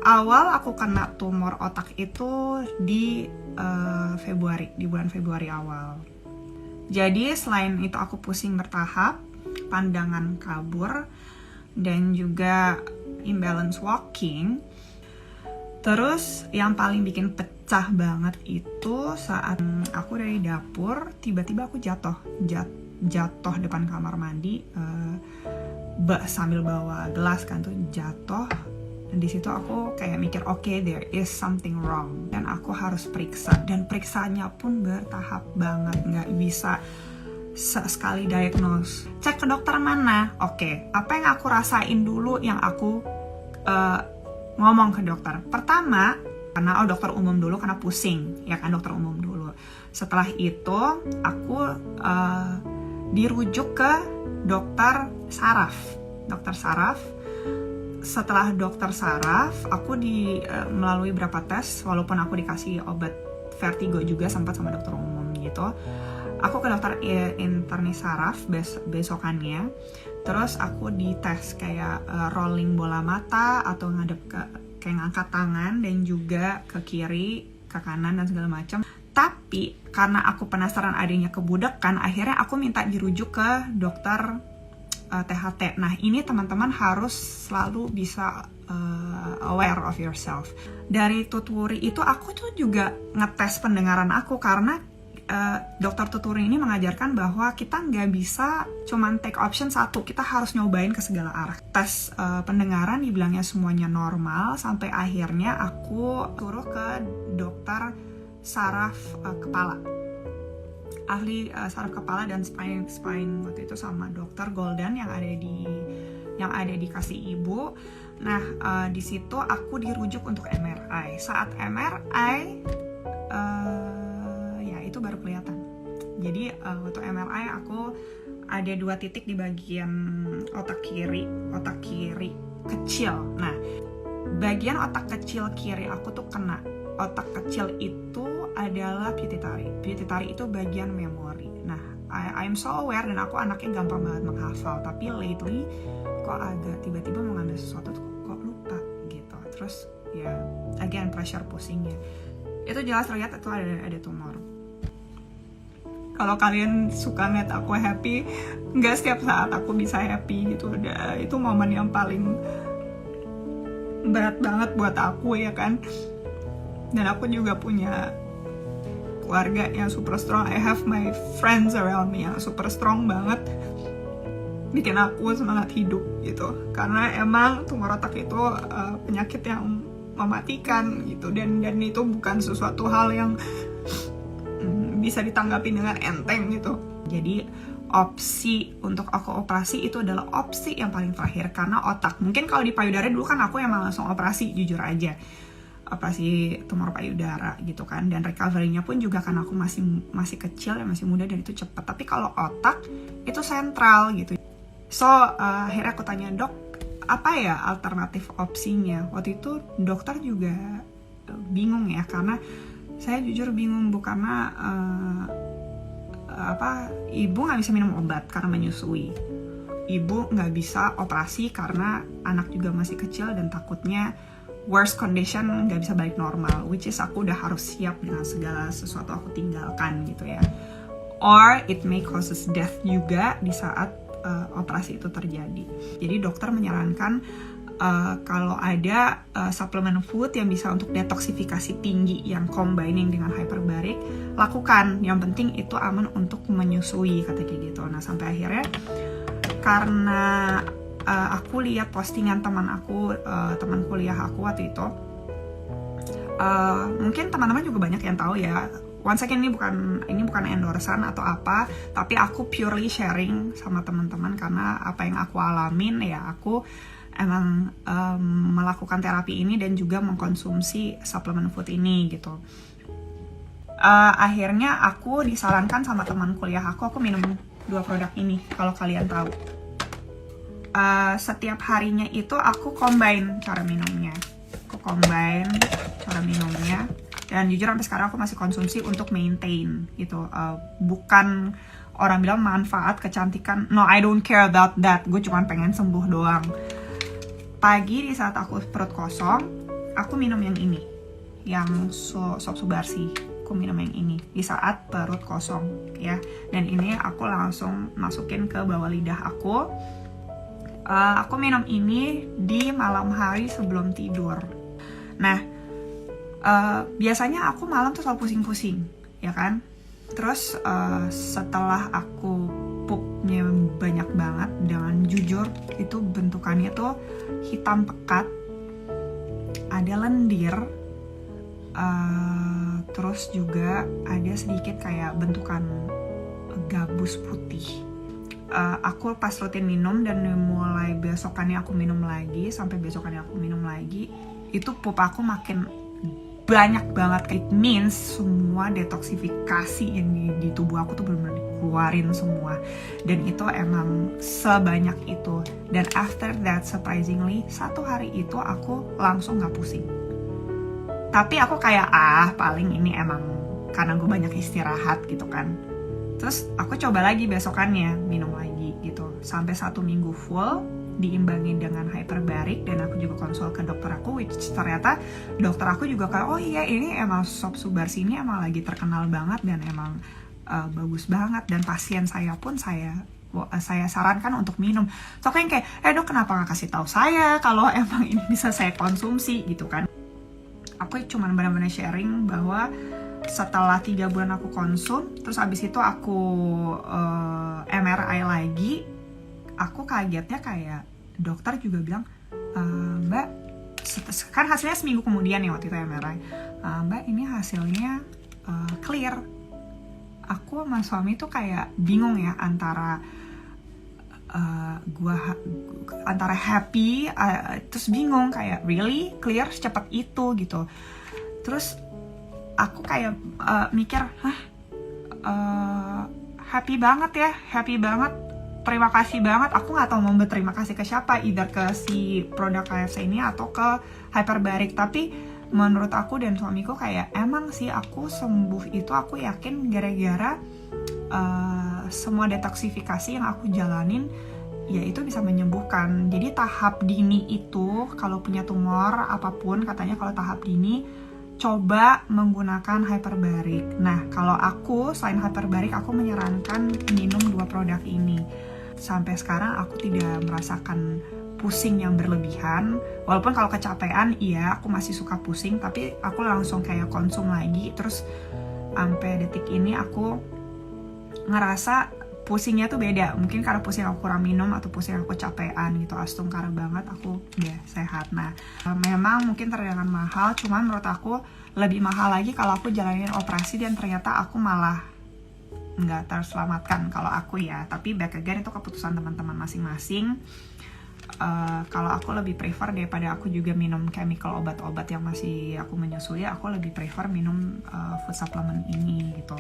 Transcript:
awal aku kena tumor otak itu di bulan Februari awal. Jadi selain itu aku pusing bertahap, pandangan kabur, dan juga imbalance walking. Terus yang paling bikin pecah banget itu saat aku dari dapur, tiba-tiba aku jatuh depan kamar mandi, sambil bawa gelas kan tuh jatuh. Dan di situ aku kayak mikir, oke, there is something wrong dan aku harus periksa. Dan periksanya pun bertahap banget, nggak bisa sekali diagnose. Cek ke dokter mana? Oke, apa yang aku rasain dulu yang aku ngomong ke dokter. Pertama, karena dokter umum dulu karena pusing, ya kan, dokter umum dulu. Setelah itu aku dirujuk ke dokter saraf. Setelah dokter saraf, aku melalui beberapa tes, walaupun aku dikasih obat vertigo juga sempat sama dokter umum gitu. Aku ke dokter internis saraf besokannya, terus aku dites kayak rolling bola mata atau ngadep kayak ngangkat tangan dan juga ke kiri, ke kanan dan segala macam. Tapi karena aku penasaran adanya kebudekan, akhirnya aku minta dirujuk ke dokter THT. Nah, ini teman-teman harus selalu bisa aware of yourself. Dari tuturi itu aku tuh juga ngetes pendengaran aku karena dokter tuturi ini mengajarkan bahwa kita nggak bisa cuman take option satu, kita harus nyobain ke segala arah. Tes pendengaran dibilangnya semuanya normal, sampai akhirnya aku suruh ke dokter saraf kepala. Ahli saraf kepala dan spine waktu itu sama dokter Golden yang ada di Kasih Ibu. Nah, di situ aku dirujuk untuk MRI. Saat MRI ya itu baru kelihatan. Jadi waktu MRI aku ada 2 titik di bagian otak kiri kecil. Nah, bagian otak kecil kiri aku tuh kena. Otak kecil itu adalah pituitary. Pituitary itu bagian memori. Nah, I'm so aware dan aku anaknya gampang banget menghafal. Tapi lately kok agak tiba-tiba mau ngambil sesuatu tuh kok lupa gitu. Terus ya again pressure pusingnya. Itu jelas terlihat itu ada tumor. Kalau kalian suka ngeliat aku happy, nggak setiap saat aku bisa happy gitu. Itu momen yang paling berat banget buat aku ya kan. Dan aku juga punya keluarga yang super strong. I have my friends around me yang super strong banget, bikin aku semangat hidup gitu. Karena emang tumor otak itu penyakit yang mematikan gitu, dan itu bukan sesuatu hal yang bisa ditanggapi dengan enteng gitu. Jadi opsi untuk aku operasi itu adalah opsi yang paling terakhir karena otak. Mungkin kalau di payudara dulu kan aku emang langsung operasi, jujur aja. Operasi tumor payudara gitu kan, dan recovery-nya pun juga karena aku masih kecil ya, masih muda dan itu cepat. Tapi kalau otak itu sentral gitu. So akhirnya aku tanya, dok, apa ya alternatif opsinya? Waktu itu dokter juga bingung ya, karena saya jujur bingung, karena ibu nggak bisa minum obat karena menyusui, ibu nggak bisa operasi karena anak juga masih kecil dan takutnya worst condition nggak bisa balik normal, which is aku udah harus siap dengan segala sesuatu aku tinggalkan gitu ya. Or it may causes death juga di saat operasi itu terjadi. Jadi dokter menyarankan kalau ada suplemen food yang bisa untuk detoksifikasi tinggi yang combining dengan hyperbarik, lakukan. Yang penting itu aman untuk menyusui, kata kayak gitu. Nah, sampai akhirnya karena aku lihat postingan teman kuliah aku waktu itu, mungkin teman-teman juga banyak yang tahu ya. Once again, ini bukan endorsean atau apa, tapi aku purely sharing sama teman-teman karena apa yang aku alamin ya, aku emang melakukan terapi ini dan juga mengkonsumsi suplemen food ini gitu. Akhirnya aku disarankan sama teman kuliah aku minum 2 produk ini. Kalau kalian tahu, setiap harinya itu aku combine cara minumnya. Dan jujur sampai sekarang aku masih konsumsi untuk maintain gitu. Bukan orang bilang manfaat kecantikan, no, I don't care about that. Gue cuma pengen sembuh doang. Pagi di saat aku perut kosong, aku minum yang ini, yang Soap Subarsi. Aku minum yang ini di saat perut kosong ya, dan ini aku langsung masukin ke bawah lidah aku. Aku minum ini di malam hari sebelum tidur. Nah, biasanya aku malam tuh selalu pusing-pusing, ya kan? Terus setelah aku pupnya banyak banget, dengan jujur itu bentukannya tuh hitam pekat, ada lendir, terus juga ada sedikit kayak bentukan gabus putih. Aku pas rutin minum dan mulai besokannya aku minum lagi, sampai besokannya aku minum lagi, itu pup aku makin banyak banget. It means semua detoksifikasi yang di tubuh aku tuh benar-benar dikeluarin semua, dan itu emang sebanyak itu. Dan after that, surprisingly, satu hari itu aku langsung gak pusing. Tapi aku kayak paling ini emang karena gue banyak istirahat gitu kan. Terus aku coba lagi besokannya minum lagi gitu, sampai 1 minggu full diimbangi dengan hyperbarik. Dan aku juga konsul ke dokter aku, which ternyata dokter aku juga kayak, oh iya ini emang Soap Subarsi ini emang lagi terkenal banget dan emang bagus banget, dan pasien saya pun saya sarankan untuk minum. So aku yang kayak, dok kenapa gak kasih tahu saya kalau emang ini bisa saya konsumsi gitu kan. Aku cuman benar-benar sharing bahwa setelah 3 bulan aku konsum, terus abis itu aku MRI lagi, aku kagetnya kayak dokter juga bilang, Mbak, kan hasilnya seminggu kemudian ya waktu itu MRI, Mbak ini hasilnya clear. Aku sama suami tuh kayak bingung ya, antara antara happy, terus bingung kayak really clear secepat itu gitu. Terus aku kayak mikir, happy banget ya, happy banget, terima kasih banget. Aku nggak tahu mau berterima kasih ke siapa, either ke si produk KFC ini atau ke hyperbarik. Tapi menurut aku dan suamiku kayak, emang sih aku sembuh itu aku yakin gara-gara semua detoksifikasi yang aku jalanin, ya itu bisa menyembuhkan. Jadi tahap dini itu, kalau punya tumor apapun, katanya kalau tahap dini coba menggunakan hyperbarik. Nah, kalau aku selain hyperbarik, aku menyarankan minum 2 produk ini. Sampai sekarang aku tidak merasakan pusing yang berlebihan. Walaupun kalau kecapean, iya aku masih suka pusing, tapi aku langsung kayak konsum lagi. Terus sampai detik ini aku ngerasa pusingnya tuh beda. Mungkin karena pusing aku kurang minum atau pusing aku capean gitu. Astungkara banget, aku udah sehat. Nah, memang mungkin terdengar mahal, cuman menurut aku lebih mahal lagi kalau aku jalanin operasi dan ternyata aku malah nggak terselamatkan kalau aku ya. Tapi back again itu keputusan teman-teman masing-masing. Kalau aku lebih prefer daripada aku juga minum chemical obat-obat yang masih aku menyusui, aku lebih prefer minum food supplement ini gitu.